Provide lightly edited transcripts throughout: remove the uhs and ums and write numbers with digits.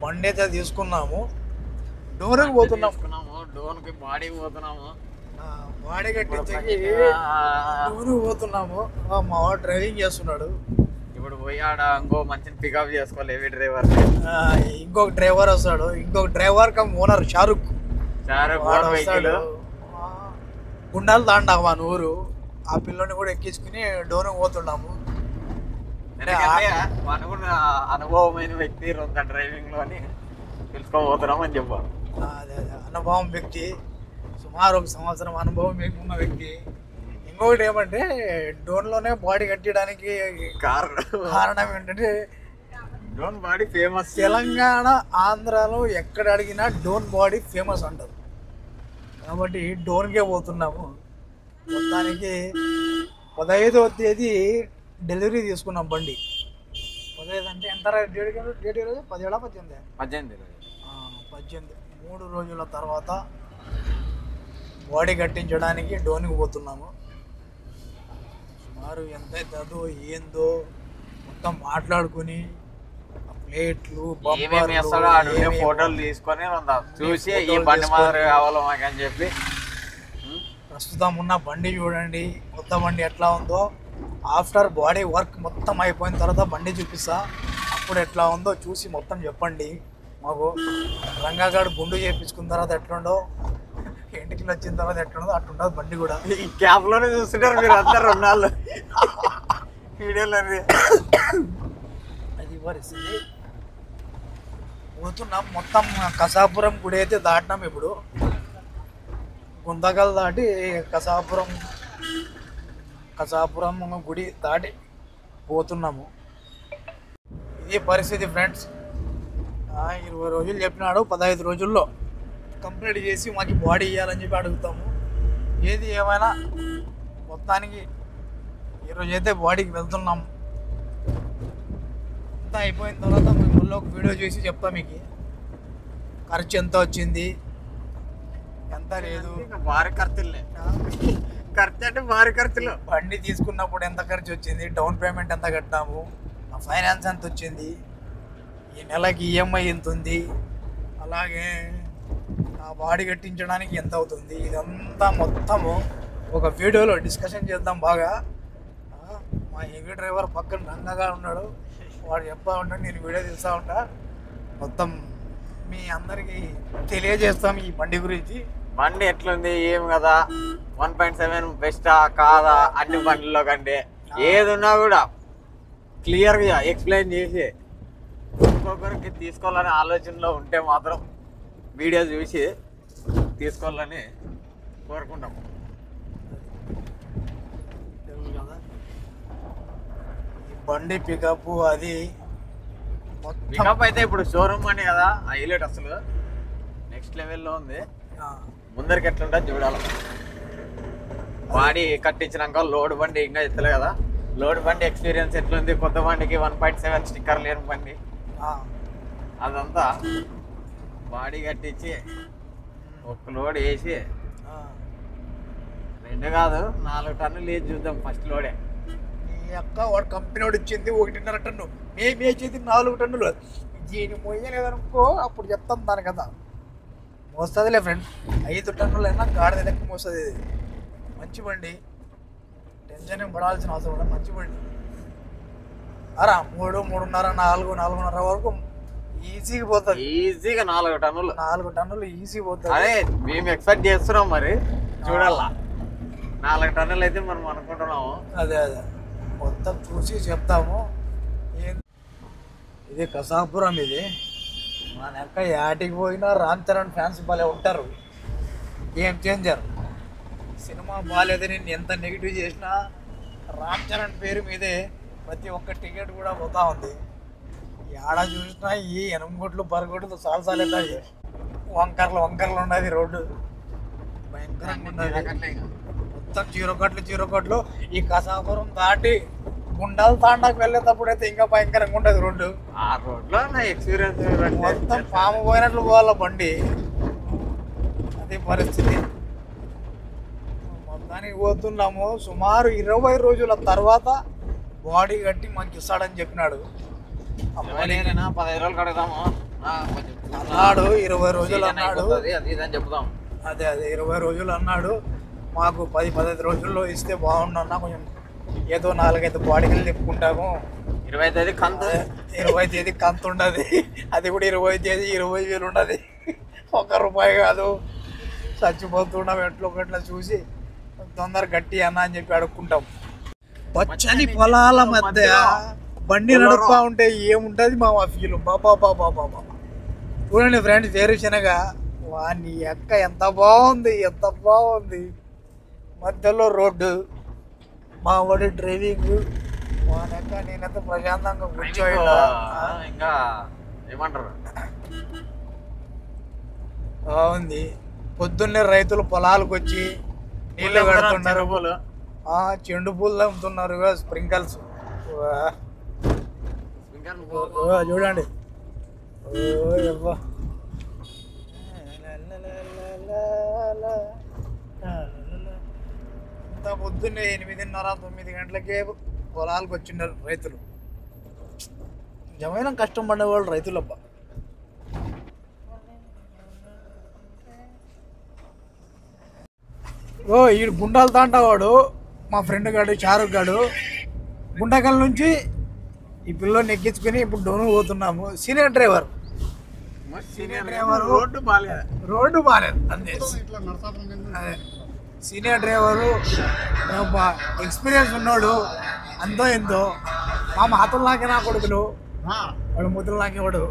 బండి అయితే తీసుకున్నాము, డోన్కి పోతున్నాము. డోన్కి బాడీకి పోతున్నాము, బాడీ కట్టించి డోన్కి పోతున్నాము. మా వాడు డ్రైవింగ్ చేస్తున్నాడు. ఇప్పుడు పోయి ఆడ ఇంకో మంచిని పికప్ చేసుకోవాలి. హెవీ డ్రైవర్, ఇంకొక డ్రైవర్ వస్తాడు. ఇంకొక డ్రైవర్ కమ్ ఓనర్ షారుఖ్ వస్తాడు. గుండాలు తాండా మా ఊరు. ఆ పిల్లని కూడా ఎక్కించుకుని డోన్కి పోతున్నాము. మనం కూడా అనుభవమైన వ్యక్తి రొంత డ్రైవింగ్ లో అని తెలుసుకోబోతున్నాం అని చెప్పారు. అదే అనుభవం వ్యక్తి, సుమారు 1 సంవత్సరం అనుభవం ఉన్న వ్యక్తి. ఇంకొకటి ఏమంటే డోన్లోనే బాడీ కట్టడానికి కారణం ఏంటంటే డోన్ బాడీ ఫేమస్. తెలంగాణ ఆంధ్రాలో ఎక్కడ అడిగినా డోన్ బాడీ ఫేమస్ అంటారు. కాబట్టి డోన్కే పోతున్నాము. మొత్తానికి 15వ తేదీ డెలివరీ తీసుకున్నాం బండి. 15 అంటే ఎంత డేట్ ఈరోజు? 17 18 3 రోజుల తర్వాత బాడీ కట్టించడానికి డోన్కి పోతున్నాము. సుమారు ఎంత అవుతుందో ఏందో మొత్తం మాట్లాడుకుని ప్లేట్లు ఫోటోలు తీసుకొని చూసి ఈ బండి మాదిరి కావాలో మాకని చెప్పి. ప్రస్తుతం ఉన్న బండి చూడండి, కొత్త బండి ఎట్లా ఉందో. ఆఫ్టర్ బాడీ వర్క్ మొత్తం అయిపోయిన తర్వాత బండి చూపిస్తా, అప్పుడు ఎట్లా ఉందో చూసి మొత్తం చెప్పండి. మాకు రంగాగాడు గుండు చేయించుకున్న తర్వాత ఎట్లుండో, ఇంటికి వచ్చిన తర్వాత ఎట్లుండదో అట్లుంటుంది బండి కూడా. ఈ క్యాబ్ లోనే చూస్తుంటారు మీరు అందరు 2 నాళ్ళు వీడియోలో. అది పరిస్థితి. పోతున్నాం. మొత్తం కసాపురం గుడి అయితే దాటినాం. ఇప్పుడు గుంతకల్ దాటి కసాపురం గుడి దాటి పోతున్నాము. ఇది పరిస్థితి ఫ్రెండ్స్. 20 రోజులు చెప్పినాడు, 15 రోజుల్లో కంప్లీట్ చేసి మాకు బాడీ ఇవ్వాలని చెప్పి అడుగుతాము. ఏది ఏమైనా మొత్తానికి ఈరోజు అయితే బాడీకి వెళ్తున్నాం. అంతా అయిపోయిన తర్వాత మిమ్మల్ని ఒక వీడియో చేసి చెప్తా మీకు ఖర్చు ఎంత వచ్చింది ఎంత లేదు. భారీ ఖర్చులే, ఖర్చు అంటే భారీ ఖర్చులు. బండి తీసుకున్నప్పుడు ఎంత ఖర్చు వచ్చింది, డౌన్ పేమెంట్ ఎంత కట్టాము, ఫైనాన్స్ ఎంత వచ్చింది, ఈ నెలకి ఈఎంఐ ఎంత ఉంది, అలాగే ఆ బాడీ కట్టించడానికి ఎంత అవుతుంది, ఇదంతా మొత్తము ఒక వీడియోలో డిస్కషన్ చేద్దాం బాగా. మా హెవీ డ్రైవర్ పక్కన రంగగా ఉన్నాడు, వాడు చెప్తా ఉంటాడు, నేను వీడియో తీస్తూ ఉంటా. మొత్తం మీ అందరికీ తెలియజేస్తాం ఈ బండి గురించి. బండి ఎట్లుంది ఏం కదా, 1.7 బెస్టా కాదా, అన్ని బండిలో కంటే ఏది ఉన్నా కూడా క్లియర్గా ఎక్స్ప్లెయిన్ చేసి ఒక్కొక్కరికి తీసుకోవాలనే ఆలోచనలో ఉంటే మాత్రం వీడియో చూసి తీసుకోవాలని కోరుకుంటాం. బండి పికప్ అది పికప్ అయితే ఇప్పుడు షోరూమ్ బండి కదా, హైలైట్ అసలు నెక్స్ట్ లెవెల్లో ఉంది. ముందరికి ఎట్లుంటుంది చూడాలి. బాడీ కట్టించినాక లోడ్ బండి ఇంకా ఎత్తలే కదా, లోడ్ బండి ఎక్స్పీరియన్స్ ఎట్లుంది, కొత్త బండికి 1.7 స్టిక్కర్ లేని బండి అదంతా బాడీ కట్టించి ఒక లోడ్ వేసి 2 కాదు 4 టన్నులు వేసి చూద్దాం ఫస్ట్ లోడే. ఈ అక్క వాడు కంపెనీ వాడు ఇచ్చింది 1.5 టన్ను, మేము వేసేది 4 టన్నులు. దీన్ని మోయలేదనుకో అప్పుడు చెప్తాం దాని కదా. మోస్తుందిలే ఫ్రెండ్, 5 టన్నులు అయినా గాడిద లెక్క మోస్తుంది. ఇది మంచి బండి, టెన్షన్ ఏం పడాల్సిన అవసరం కూడా. మంచి బండి అరా 3, 3.5, 4, 4.5 వరకు ఈజీగా పోతుంది. ఈజీగా 4 టన్నులు ఈజీ పోతుంది. అదే మేము ఎక్స్పెక్ట్ చేస్తున్నాం, మరి చూడాలా. 4 టన్నులు అయితే మనం అనుకుంటున్నాము. అదే మొత్తం చూసి చెప్తాము. ఇది కసాపురం. ఇది మా నెక్క యాటికి పోయినా రామ్ చరణ్ ఫ్యాన్స్ భలే ఉంటారు. Game changer. సినిమా బాగాలేదని నేను ఎంత నెగిటివ్ చేసినా రామ్ చరణ్ పేరు మీదే ప్రతి ఒక్క టికెట్ కూడా పోతా ఉంది. ఆడ చూసినా ఈ 8 కోట్లు 10 కోట్లు సాలసాలు అవుతాయి. వంకర్లు ఉన్నది రోడ్డు, భయంకరంగా ఉన్నది. మొత్తం 0 కోట్లు. ఈ కసాపురం దాటి గుండాలు తాండాకు వెళ్ళేటప్పుడు అయితే ఇంకా భయంకరంగా ఉంటుంది రోడ్డు. ఆ రోడ్లో నా ఎక్స్పీరియన్స్ మొత్తం పాము పోయినట్లు పోవాల బండి. అదే పరిస్థితి. మొత్తానికి పోతున్నాము. సుమారు 20 రోజుల తర్వాత బాడీ కట్టి మాకు ఇస్తాడని చెప్పినాడు. 15 రోజులు కడదాము. అన్నాడు 20 రోజులు అన్నాడు. అది ఇదని చెప్తాం. అదే 20 రోజులు అన్నాడు. మాకు 10-15 రోజుల్లో ఇస్తే బాగుండన్నా, కొంచెం ఏదో 4-5 బాడీలు తిప్పుకుంటాము. 20 తేదీ కంతు, 20 తేదీ కంతు ఉండదు. అది కూడా 20 తేదీ 20,000 ఉండదు. ₹1 కాదు. చచ్చిపోతున్నాం ఎట్లా చూసి తొందర గట్టి అన్న అని చెప్పి అడుక్కుంటాం. పచ్చని పొలాల మధ్య బండి నడుపుతా ఉంటే ఏముంటుంది మా ఫీల్. బాబా చూడండి ఫ్రెండ్స్, వేరుశనగ వాని ఎక్క ఎంత బాగుంది. మధ్యలో రోడ్డు, మా వాడి డ్రైవింగ్, వాని ఎక్క నేనైతే ప్రశాంతంగా కూర్చోయినా. ఇంకా ఏమంటారు, బాగుంది. పొద్దున్నే రైతులు పొలాలకు వచ్చి నీళ్లు పెడుతున్నారు. చెండు పూలు అమ్ముతున్నారు, స్ప్రింకల్స్ చూడండి. ఇంత పొద్దున్నే 8:30-9 గంటలకే పొలాలకు వచ్చిండారు రైతులు. నిజమైన కష్టం పడేవాళ్ళు రైతులబ్బా. ఈ గుండాలు తాంటావాడు మా ఫ్రెండ్ గాడు షారుఖ్ గాడు. గుండకల్ నుంచి ఈ పిల్లని ఎక్కించుకుని ఇప్పుడు డోను పోతున్నాము. సీనియర్ డ్రైవర్ రోడ్డు బాగాలేదు అంతే. అదే సీనియర్ డ్రైవరు, ఎక్స్పీరియన్స్ ఉన్నాడు. అంతో ఎంతో మా మాతల్లాగే నా కొడుకులు, వాడు ముద్దులాగే వాడు.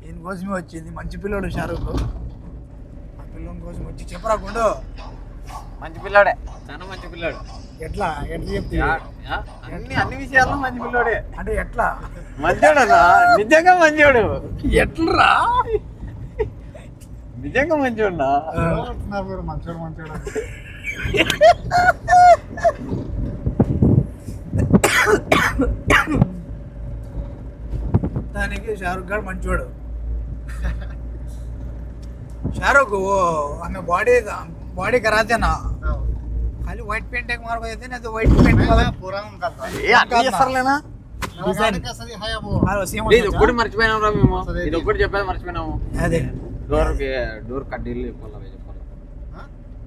ఈయన కోసమే వచ్చింది. మంచి పిల్లోడు షారుఖ్. పిల్లని కోసం వచ్చి చెప్పరా గుండు. మంచి పిల్లాడే, చాలా మంచి పిల్లాడు. ఎట్లా చెప్తా అన్ని విషయాల్లో మంచి పిల్లోడే. అంటే ఎట్లా మంచోడనా? నిజంగా మంచోడు. ఎట్లరా? నిజంగా మంచోడునా? మంచోడు దానికి షారుఖ్ గారు మంచోడు. शाहरुख वो हमें बॉडी कराते ना, खाली व्हाइट पेंट एक मार को देते ना, तो व्हाइट पेंट पूरा ఏ అట్లా చేస్తారులేనా? ఇది ఒక్కటి మర్చిపోయినాం రా మేము. ఇది ఒక్కటి చెప్పేది మర్చిపోయినాము. అదే డోర్ కడ్డీలు చెప్పాలి.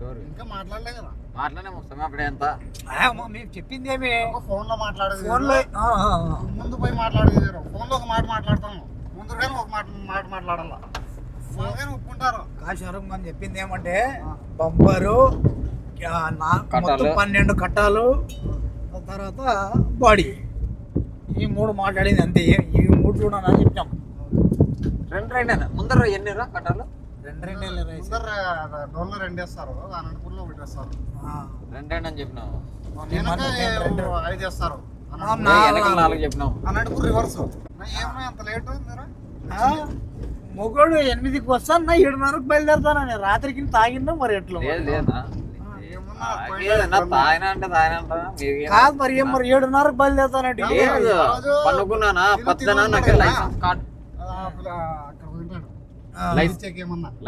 డోర్ ఇంకా మాట్లాడలే కదా. మాట్లాడే వస్తామే అప్పుడే ఎంత మేము చెప్పింది ఏమి ఫోన్ లో మాట్లాడేది. ఫోన్ లో ముందు పోయి మాట్లాడేది. ఫోన్ లో ఒక మాట మాట్లాడతాము, ముందు కానీ ఒక మాట మాట్లాడాల. ఒప్పుకుంటారు. షారుఖ్ మనం చెప్పింది ఏమంటే బంపరు, మొత్తం 12 కట్టాలు, తర్వాత బాడీ, ఈ 3 మాట్లాడింది అంతే. ఈ 3 చూడని చెప్తాం. 2 ముందర ఎన్ని రా కట్టాలు? 2 ముందర డోర్లో 2 వేస్తారు, అనంతపూర్లో 1 వేస్తారు. 2 అని చెప్పినావు. 5 వేస్తారు. 4 చెప్పినావు. అనంతపూర్ రివర్స్. ఏమో అంత లేట్ మొగోడు 8కి వస్తాను, 7:30కి బయలుదేరుతాను. రాత్రికి తాగిందా మరి ఎట్లా? కాదు మరి ఏం, మరి 7:30కి బయలుదేరుతానంటే పనుకున్నానా పద్దనా నాకు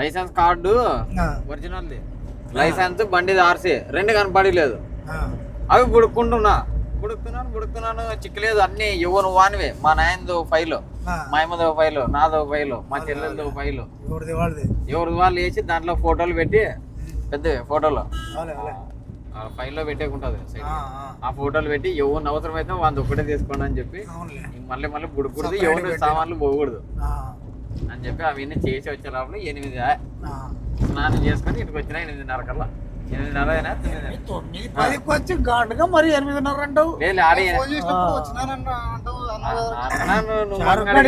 లైసెన్స్ కార్డు ఒరిజినల్, లైసెన్స్ బండి ఆర్సీ 2 కనపడలేదు. అవి బుడుకుతున్నాను చిక్కలేదు. అన్ని ఎవరు వానివే. మా నాయనదో ఫైలు, మా అమ్మదో ఫైలు, నాదో ఫైలు, మా చెల్లెలదో ఫైలు, ఎవరి వాళ్ళు వేసి దాంట్లో ఫోటోలు పెట్టి, పెద్ద ఫోటోలు ఫైల్లో పెట్టేకుంటది. ఆ ఫోటోలు పెట్టి ఎవరిని అవసరమైతే వాళ్ళది ఒక్కటే తీసుకోండి అని చెప్పి, మళ్ళీ బుడుకూడదు, ఎవరి సామాన్లు పోకూడదు అని చెప్పి అవన్నీ చేసి వచ్చే లోపల 8 స్నానం చేసుకొని ఇంటికి వచ్చిన 8:30 కల్లా. 8:30 9:10కి వచ్చి గాడుగా మరి 8:30 అంటావు.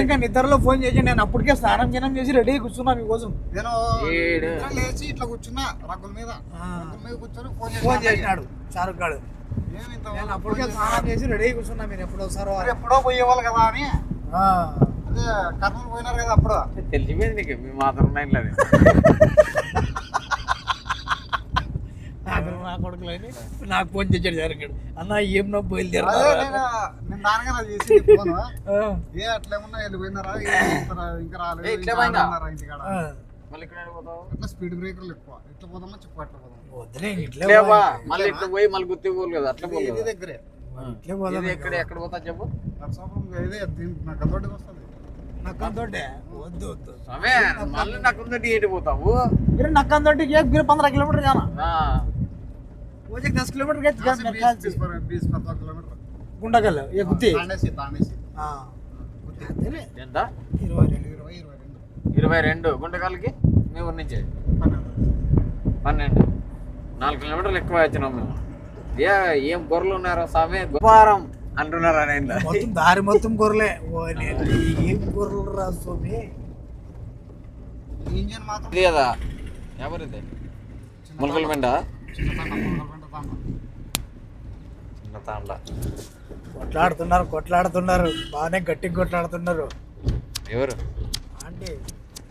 ఇంకా నిద్రలో ఫోన్ చేసి నేను అప్పటికే స్నానం చేసి రెడీ కూర్చున్నా మీకోసం. లేచి ఇట్లా కూర్చున్నా రగ్గుల మీద ఫోన్ చేసినాడు షారుఖ్ గారు. నేను అప్పటికే స్నానం చేసి రెడీ కూర్చున్నా. మీరు ఎప్పుడో వస్తారో, ఎప్పుడో పోయేవాళ్ళు కదా అని. అదే కర్నూలు పోయినారు కదా అప్పుడు. తెలిసిపోయింది నీకు మీ మాత్రం ఉన్నాయిలేదు. నా కొడుకులు నాకు ఫోన్ చేశాడు షారుఖ్ గారు. అన్న ఏం నో బయలుదేరా అట్లేమన్నా వెళ్ళిపోయినారా ఇంకా రాలేదు. స్పీడ్ బ్రేకర్లు ఎక్కువ. ఇట్లా పోదామా చెప్పు, అట్లా పోదాం. మళ్ళీ ఇట్లా పోయి మళ్ళీ గుర్తు పోలు కదా. అట్లా దగ్గరే ఎక్కడ పోతా చెప్పు. ఇదే నాకు వస్తుంది. నక్కంతోటే వద్దు వద్దు స్వామి మళ్ళీ నక్కంతో ఏటి పోతావు फिर नक्कन एक फिर 15 किलोमीटर जाना ఆ, वो जो 10 किलोमीटर के 20-15 किलोमीटर गुंडागल ये गुत्ती తాండేసి हाँ ఎంత 22 22 గుంటకాలకి మీ ఊరి నుంచి 12 4 కిలోమీటర్లు ఎక్కువ వచ్చినాం మేము ఏం గొర్రెలు ఉన్నారో స్వామి గురువారం అంటున్నారు ఆయన మొత్తం దారి మొత్తం గొర్రెలే ఓ నేను ఏం గొర్రెలు రా స్వామి ఇంజన్ మాత్రం ఇది కదా ఎవరిది ములకల మెండ చిన్న తాండ కొట్లాడుతున్నారు బాగానే గట్టిగా కొట్లాడుతున్నారు ఎవరు అంటే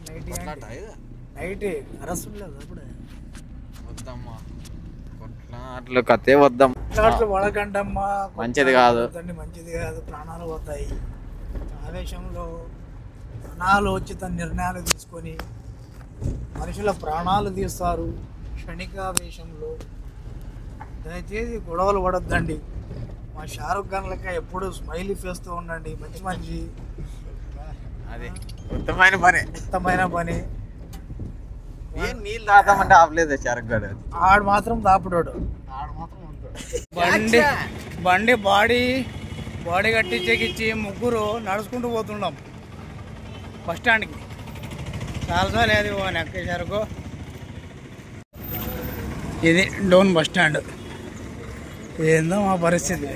కొట్లాట ఇది? నైట్ అరెస్ట్ లేదు అప్పుడే వద్దమ్మా కొట్లాటలు కథే వద్దాం కొట్లాట్లు పడకండమ్మా మంచిది కాదు. మంచిది కాదు ప్రాణాలు పోతాయి ఆవేశంలో అనాలోచిత నిర్ణయాలు తీసుకొని మనుషుల ప్రాణాలు తీస్తారు క్షణికావేశంలో దయచేసి గొడవలు పడొద్దండి మా షారుఖ్ ఖాన్ లెక్క ఎప్పుడు స్మైలీ ఫేస్తో ఉండండి మంచి మంచి అది ఉత్తమైన పని ఉత్తమైన పని ఏం నీళ్ళు తాగుతామంటే ఆపలేదు షారుఖ్ గారు ఆడు మాత్రం దాపుడోడు ఆడు మాత్రం వద్దు బండి బాడీ కట్టించేకిచ్చి ముగ్గురు నడుచుకుంటూ పోతున్నాం బస్ స్టాండ్కి చాలాసార్లు లేదు నెక్కేసరకు ఇది డౌన్ బస్ స్టాండ్ ఏందో మా పరిస్థితి